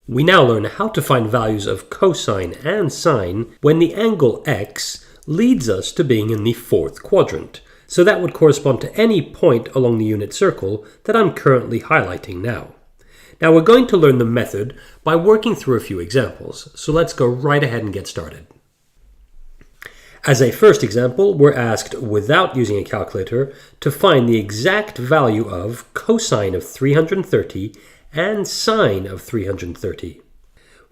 We now learn how to find values of cosine and sine when the angle x leads us to being in the fourth quadrant. So that would correspond to any point along the unit circle that I'm currently highlighting now. Now we're going to learn the method by working through a few examples. So let's go right ahead and get started. As a first example, we're asked, without using a calculator, to find the exact value of cosine of 330 and sine of 330.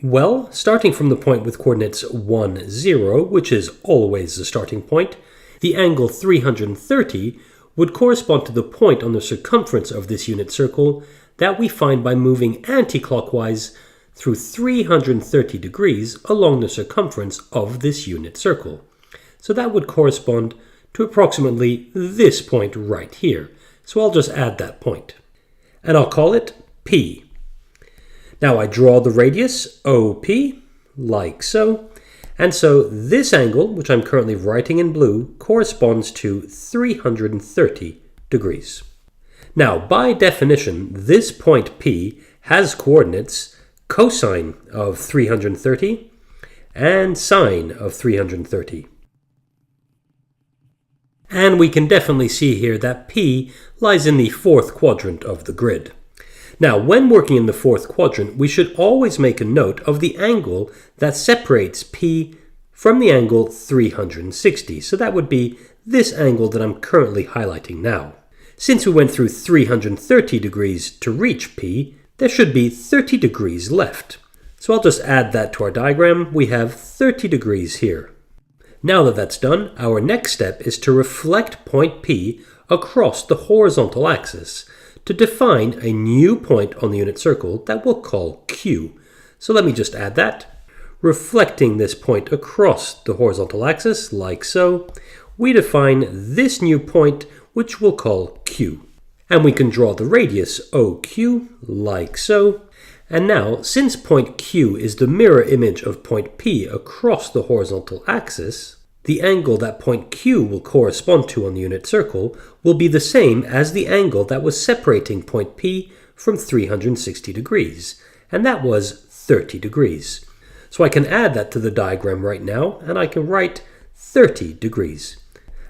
Well, starting from the point with coordinates 1, 0, which is always the starting point, the angle 330 would correspond to the point on the circumference of this unit circle that we find by moving anti-clockwise through 330 degrees along the circumference of this unit circle. So that would correspond to approximately this point right here. So I'll just add that point. And I'll call it P. Now I draw the radius OP, like so. And so this angle, which I'm currently writing in blue, corresponds to 330 degrees. Now, by definition, this point P has coordinates cosine of 330 and sine of 330. And we can definitely see here that P lies in the fourth quadrant of the grid. Now, when working in the fourth quadrant, we should always make a note of the angle that separates P from the angle 360. So that would be this angle that I'm currently highlighting now. Since we went through 330 degrees to reach P, there should be 30 degrees left. So I'll just add that to our diagram. We have 30 degrees here. Now that that's done, our next step is to reflect point P across the horizontal axis to define a new point on the unit circle that we'll call Q. So let me just add that. Reflecting this point across the horizontal axis, like so, we define this new point, which we'll call Q. And we can draw the radius OQ, like so. And now, since point Q is the mirror image of point P across the horizontal axis, the angle that point Q will correspond to on the unit circle will be the same as the angle that was separating point P from 360 degrees, and that was 30 degrees. So I can add that to the diagram right now, and I can write 30 degrees.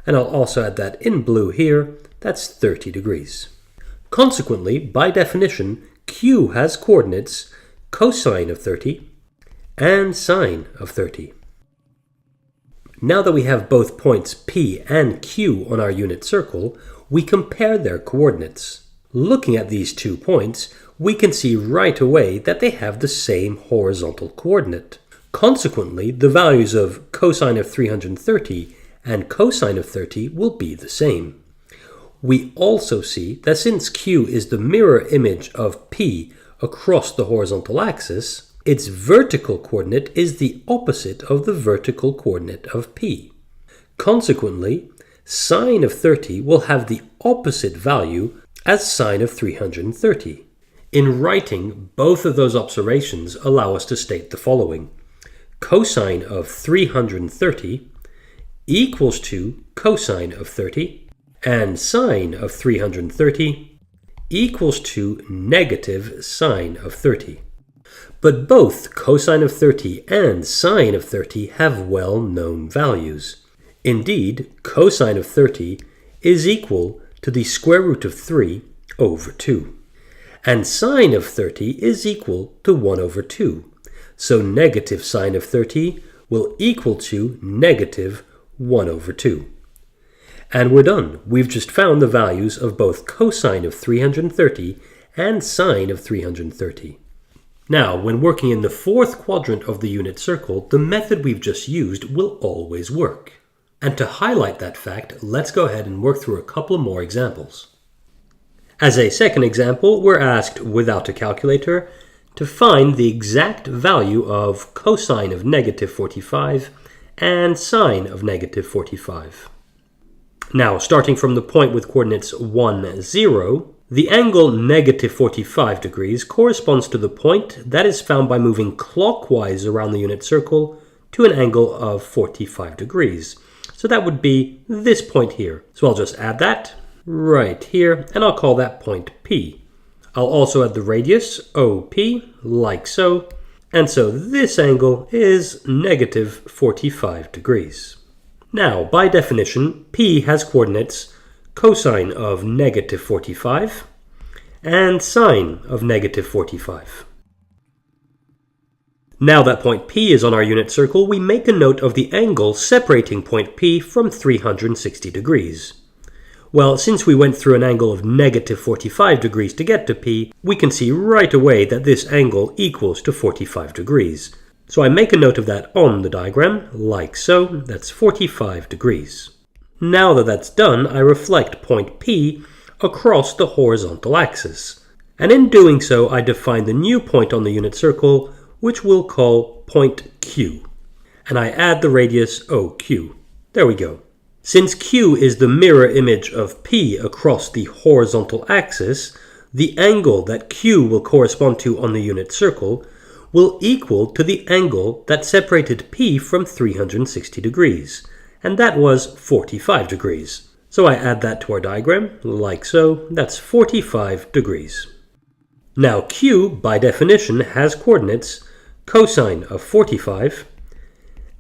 And I'll also add that in blue here, that's 30 degrees. Consequently, by definition, Q has coordinates cosine of 30 and sine of 30. Now that we have both points P and Q on our unit circle, we compare their coordinates. Looking at these 2 points, we can see right away that they have the same horizontal coordinate. Consequently, the values of cosine of 330 and cosine of 30 will be the same. We also see that since Q is the mirror image of P across the horizontal axis, its vertical coordinate is the opposite of the vertical coordinate of P. Consequently, sine of 30 will have the opposite value as sine of 330. In writing, both of those observations allow us to state the following. Cosine of 330 equals to cosine of 30, and sine of 330 equals to negative sine of 30. But both cosine of 30 and sine of 30 have well-known values. Indeed, cosine of 30 is equal to the square root of 3 over 2. And sine of 30 is equal to 1 over 2. So negative sine of 30 will equal to negative 1 over 2. And we're done. We've just found the values of both cosine of 330 and sine of 330. Now, when working in the fourth quadrant of the unit circle, the method we've just used will always work. And to highlight that fact, let's go ahead and work through a couple more examples. As a second example, we're asked, without a calculator, to find the exact value of cosine of negative 45 and sine of negative 45. Now, starting from the point with coordinates 1, 0, the angle negative 45 degrees corresponds to the point that is found by moving clockwise around the unit circle to an angle of 45 degrees. So that would be this point here. So I'll just add that right here, and I'll call that point P. I'll also add the radius OP, like so. And so this angle is negative 45 degrees. Now, by definition, P has coordinates cosine of negative 45 and sine of negative 45. Now that point P is on our unit circle, we make a note of the angle separating point P from 360 degrees. Well, since we went through an angle of negative 45 degrees to get to P, we can see right away that this angle equals to 45 degrees. So I make a note of that on the diagram, like so. That's 45 degrees. Now that that's done, I reflect point P across the horizontal axis. And in doing so, I define the new point on the unit circle, which we'll call point Q. And I add the radius OQ. There we go. Since Q is the mirror image of P across the horizontal axis, the angle that Q will correspond to on the unit circle will equal to the angle that separated P from 360 degrees, and that was 45 degrees. So I add that to our diagram, like so. That's 45 degrees. Now Q, by definition, has coordinates cosine of 45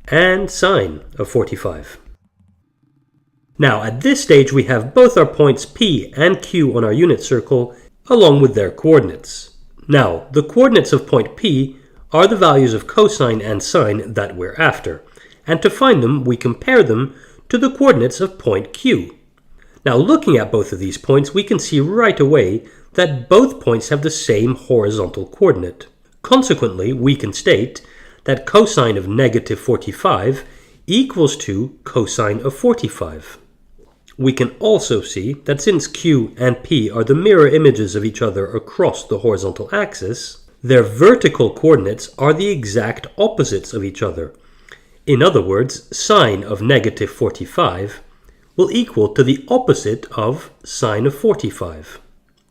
and sine of 45. Now, at this stage, we have both our points P and Q on our unit circle, along with their coordinates. Now, the coordinates of point P are the values of cosine and sine that we're after, and to find them, we compare them to the coordinates of point Q. Now, looking at both of these points, we can see right away that both points have the same horizontal coordinate. Consequently, we can state that cosine of negative 45 equals to cosine of 45. We can also see that since Q and P are the mirror images of each other across the horizontal axis, their vertical coordinates are the exact opposites of each other. In other words, sine of negative 45 will equal to the opposite of sine of 45.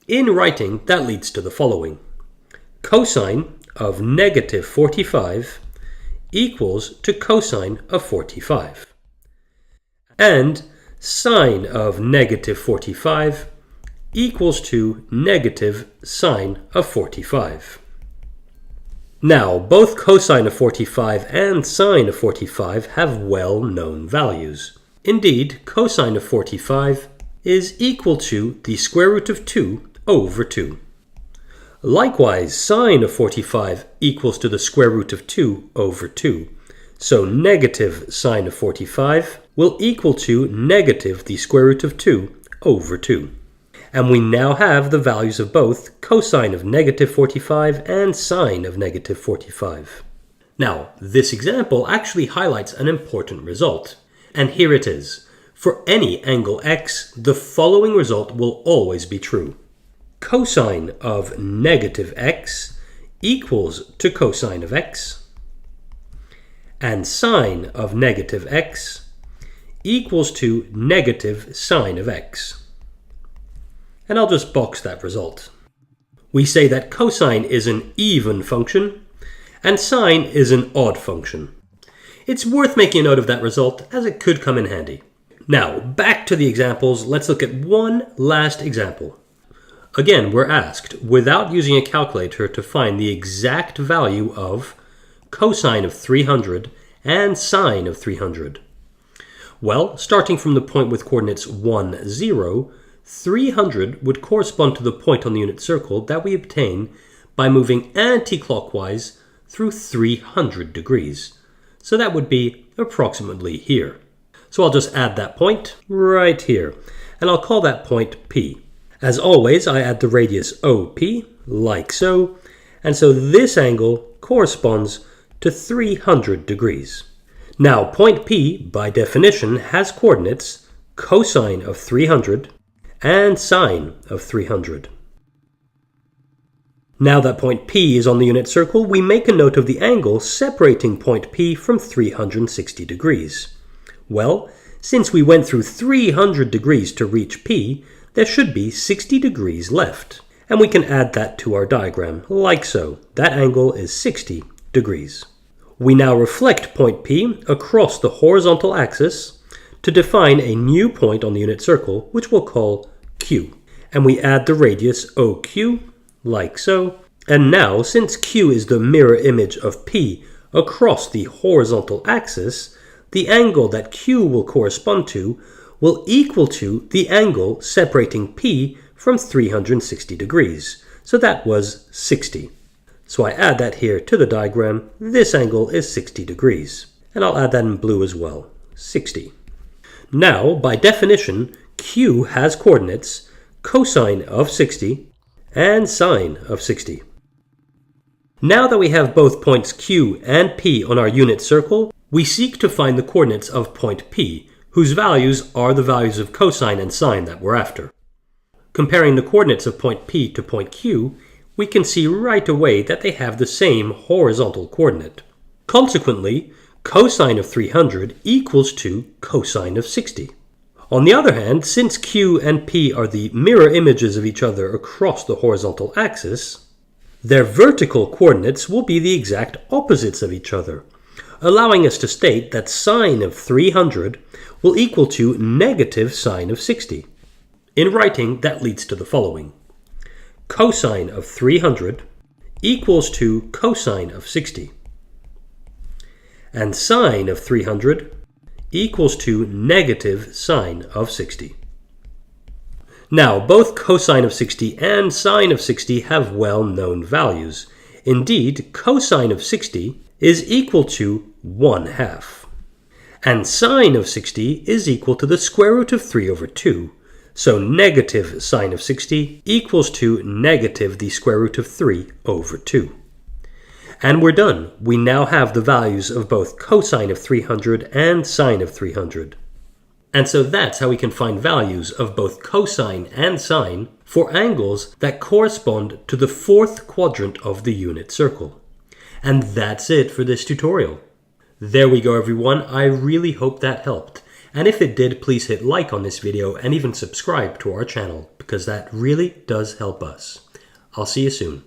In writing, that leads to the following. Cosine of negative 45 equals to cosine of 45. And sine of negative 45 equals to negative sine of 45. Now, both cosine of 45 and sine of 45 have well-known values. Indeed, cosine of 45 is equal to the square root of 2 over 2. Likewise, sine of 45 equals to the square root of 2 over 2. So negative sine of 45 will equal to negative the square root of 2 over 2. And we now have the values of both cosine of negative 45 and sine of negative 45. Now, this example actually highlights an important result. And here it is. For any angle x, the following result will always be true. Cosine of negative x equals to cosine of x, and sine of negative x equals to negative sine of x. And I'll just box that result. We say that cosine is an even function, and sine is an odd function. It's worth making a note of that result, as it could come in handy. Now, back to the examples, let's look at one last example. Again, we're asked, without using a calculator, to find the exact value of cosine of 300 and sine of 300. Well, starting from the point with coordinates 1, 0, 300 would correspond to the point on the unit circle that we obtain by moving anti-clockwise through 300 degrees. So that would be approximately here. So I'll just add that point right here, and I'll call that point P. As always, I add the radius OP, like so, and so this angle corresponds to 300 degrees. Now, point P, by definition, has coordinates cosine of 300 and sine of 300. Now that point P is on the unit circle, we make a note of the angle separating point P from 360 degrees. Well, since we went through 300 degrees to reach P, there should be 60 degrees left. And we can add that to our diagram, like so. That angle is 60 degrees. We now reflect point P across the horizontal axis to define a new point on the unit circle, which we'll call Q. And we add the radius OQ, like so. And now, since Q is the mirror image of P across the horizontal axis, the angle that Q will correspond to will equal to the angle separating P from 360 degrees. So that was 60. So I add that here to the diagram. This angle is 60 degrees. And I'll add that in blue as well, 60. Now, by definition, Q has coordinates cosine of 60 and sine of 60. Now that we have both points Q and P on our unit circle, we seek to find the coordinates of point P, whose values are the values of cosine and sine that we're after. Comparing the coordinates of point P to point Q, we can see right away that they have the same horizontal coordinate. Consequently, cosine of 300 equals to cosine of 60. On the other hand, since Q and P are the mirror images of each other across the horizontal axis, their vertical coordinates will be the exact opposites of each other, allowing us to state that sine of 300 will equal to negative sine of 60. In writing, that leads to the following. Cosine of 300 equals to cosine of 60. And sine of 300 equals to negative sine of 60. Now, both cosine of 60 and sine of 60 have well-known values. Indeed, cosine of 60 is equal to 1/2. And sine of 60 is equal to the square root of 3 over 2. So negative sine of 60 equals to negative the square root of 3 over 2. And we're done. We now have the values of both cosine of 300 and sine of 300. And so that's how we can find values of both cosine and sine for angles that correspond to the fourth quadrant of the unit circle. And that's it for this tutorial. There we go, everyone. I really hope that helped. And if it did, please hit like on this video and even subscribe to our channel, because that really does help us. I'll see you soon.